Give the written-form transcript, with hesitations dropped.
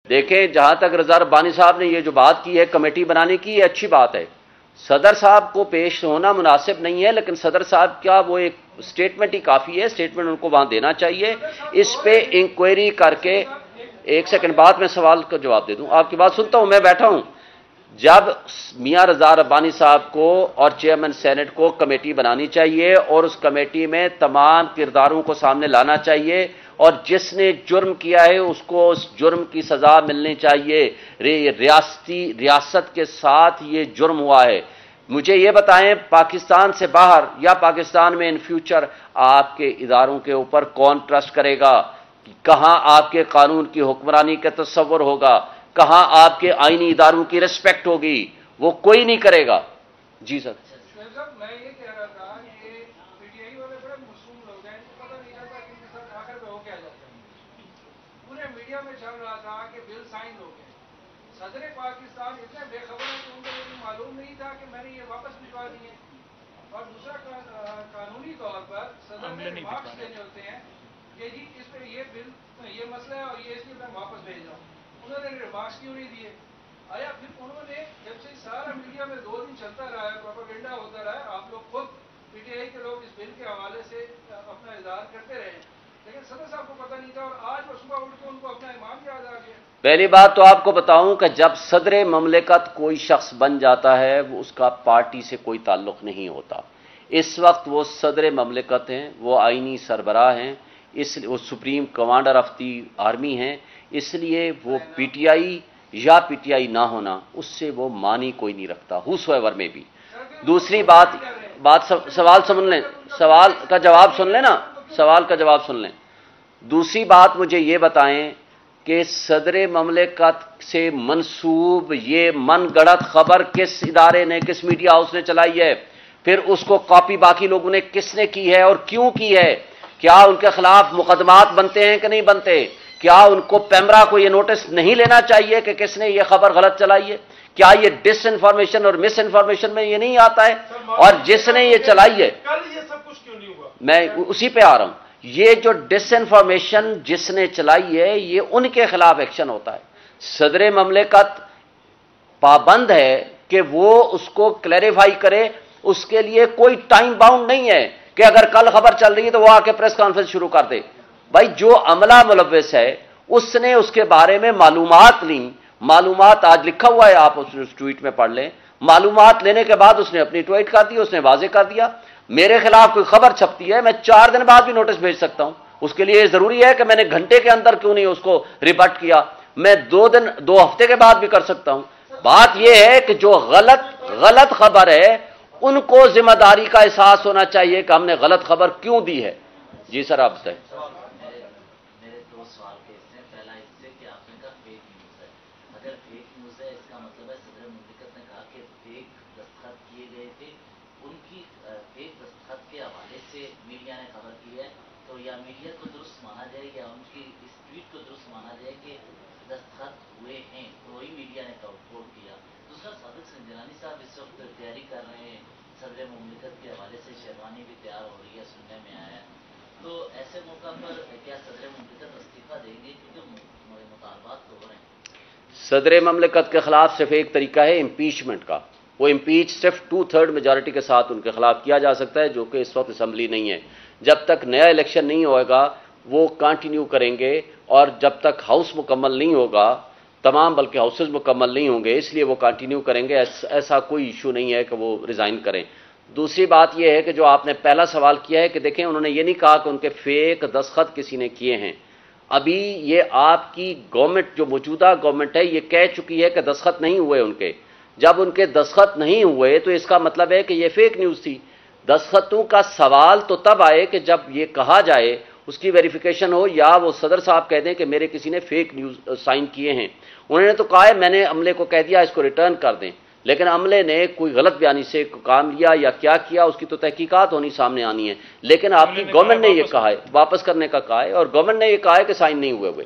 देखें, जहां तक रज़ा रब्बानी साहब ने ये जो बात की है कमेटी बनाने की, ये अच्छी बात है। सदर साहब को पेश होना मुनासिब नहीं है, लेकिन सदर साहब क्या वो एक स्टेटमेंट ही काफ़ी है, स्टेटमेंट उनको वहां देना चाहिए। इस पे इंक्वायरी करके, एक सेकंड बाद में सवाल का जवाब दे दूं। आपकी बात सुनता हूं, मैं बैठा हूं। जब मियां रज़ा रब्बानी साहब को और चेयरमैन सेनेट को कमेटी बनानी चाहिए और उस कमेटी में तमाम किरदारों को सामने लाना चाहिए और जिसने जुर्म किया है उसको उस जुर्म की सजा मिलनी चाहिए। रियासत के साथ ये जुर्म हुआ है। मुझे ये बताएं, पाकिस्तान से बाहर या पाकिस्तान में इन फ्यूचर आपके इदारों के ऊपर कौन ट्रस्ट करेगा? कहां आपके कानून की हुक्मरानी का तस्वर होगा? कहां आपके आईनी इदारों की रिस्पेक्ट होगी? वो कोई नहीं करेगा। जी सर। मैं ये कह रहा था कि पीटीआई वाले बड़े मासूम लोग हैं, पता नहीं चलता कि इनके साथ आखिर में हो क्या जाता है। पूरे मीडिया में चल रहा था कि बिल साइन हो गए। सदर पाकिस्तान इतने बेखबर हैं कि उनको ये मालूम नहीं था कि मैंने ये वापस भिजवा दिए। और दूसरा कानूनी तौर पर सदर ने रिमार्क्स देने होते हैं कि जी इस पर ये बिल ये मसला है और ये इसलिए मैं वापस भेज रहा हूँ। उन्होंने रिमार्क्स क्यों नहीं दिए? आया फिर उन्होंने जब से सारा मीडिया में 2 दिन चलता रहा है, प्रोपेगेंडा होता रहा है, आप लोग खुद पीटीआई के लोग इस बिल के हवाले से अपना इजहार करते रहे, लेकिन सदर साहब को पता नहीं था और आज वो सुबह उठ के उनको अपना ईमान याद आ गया। पहली बात तो आपको बताऊं कि जब सदर ममलिकत कोई शख्स बन जाता है वो उसका पार्टी से कोई ताल्लुक नहीं होता। इस वक्त वो सदर ममलिकत हैं, वो आईनी सरबराह हैं, इसलिए वो supreme commander of the army हैं, इसलिए वो पीटीआई या पीटीआई ना होना उससे वो मानी कोई नहीं रखता, हुसोएवर में भी। दूसरी बात सवाल सुन लें, सवाल का जवाब सुन लें ना, सवाल का जवाब सुन लें। दूसरी बात मुझे ये बताएं कि सदर ममलिकत से मंसूब ये मनगढ़ंत खबर किस इदारे ने, किस मीडिया हाउस ने चलाई है? फिर उसको कॉपी बाकी लोगों ने किसने की है और क्यों की है? क्या उनके खिलाफ मुकदमात बनते हैं कि नहीं बनते? क्या उनको पैमरा को यह नोटिस नहीं लेना चाहिए कि किसने यह खबर गलत चलाई है? क्या ये डिसइंफॉर्मेशन और मिस इन्फॉर्मेशन में ये नहीं आता है? और जिसने ये चलाई है, कल ये सब कुछ क्यों नहीं हुआ? मैं उसी पे आ रहा हूं। ये जो डिसइंफॉर्मेशन जिसने चलाई है ये उनके खिलाफ एक्शन होता है। सदर ममलिकत पाबंद है कि वो उसको क्लैरिफाई करे। उसके लिए कोई टाइम बाउंड नहीं है कि अगर कल खबर चल रही है तो वो आके प्रेस कॉन्फ्रेंस शुरू कर दे। भाई जो अमला मुलव्विस है उसने उसके बारे में मालूमात ली, मालूमात आज लिखा हुआ है, आप उस ट्वीट में पढ़ लें। मालूमात लेने के बाद उसने अपनी ट्वीट कर दी, उसने वाजे कर दिया मेरे खिलाफ कोई खबर छपती है, मैं 4 दिन बाद भी नोटिस भेज सकता हूं। उसके लिए जरूरी है कि मैंने घंटे के अंदर क्यों नहीं उसको रिबट किया, मैं 2 हफ्ते के बाद भी कर सकता हूं। बात यह है कि जो गलत खबर है उनको जिम्मेदारी का एहसास होना चाहिए कि हमने गलत खबर क्यों दी है। जी सर, आप बताएं। या मीडिया को दुरुस्त माना जाए या उनकी इस ट्वीट को दुरुस्त माना जाए कि दस्तखत हुए हैं, तो वही मीडिया ने रिपोर्ट किया। दूसरा, सादिक संजलानी साहब इस वक्त तैयारी कर रहे हैं, सदर मुमलिकत के हवाले से शेरवानी भी तैयार हो रही है, सुनने में आया। तो ऐसे मौका पर क्या सदर मुमलिकत इस्तीफा देंगे? क्योंकि मुतालबात तो हो रहे हैं। सदर ममलिकत के खिलाफ सिर्फ एक तरीका है इम्पीचमेंट का। वो इम्पीच सिर्फ 2/3 मेजॉरिटी के साथ उनके खिलाफ किया जा सकता है, जो कि इस वक्त असम्बली नहीं है। जब तक नया इलेक्शन नहीं होगा वो कंटिन्यू करेंगे, और जब तक हाउस मुकम्मल नहीं होगा, तमाम बल्कि हाउसेज मुकम्मल नहीं होंगे, इसलिए वो कंटिन्यू करेंगे। ऐसा कोई इशू नहीं है कि वो रिजाइन करें। दूसरी बात यह है कि जो आपने पहला सवाल किया है कि देखें, उन्होंने ये नहीं कहा कि उनके फेक दस्तखत किसी ने किए हैं। अभी ये आपकी गवर्नमेंट, जो मौजूदा गवर्नमेंट है, ये कह चुकी है कि दस्तखत नहीं हुए उनके। जब उनके दस्तखत नहीं हुए तो इसका मतलब है कि ये फेक न्यूज थी। दस्तखतों का सवाल तो तब आए कि जब ये कहा जाए, उसकी वेरिफिकेशन हो, या वो सदर साहब कह दें कि मेरे किसी ने फेक न्यूज साइन किए हैं। उन्होंने तो कहा है मैंने अमले को कह दिया इसको रिटर्न कर दें, लेकिन अमले ने कोई गलत बयानी से काम लिया या क्या किया उसकी तो तहकीकात होनी सामने आनी है। लेकिन आपकी गवर्नमेंट ने यह कहा है वापस करने का कहा है, और गवर्नमेंट ने यह कहा है कि साइन नहीं हुए हुए।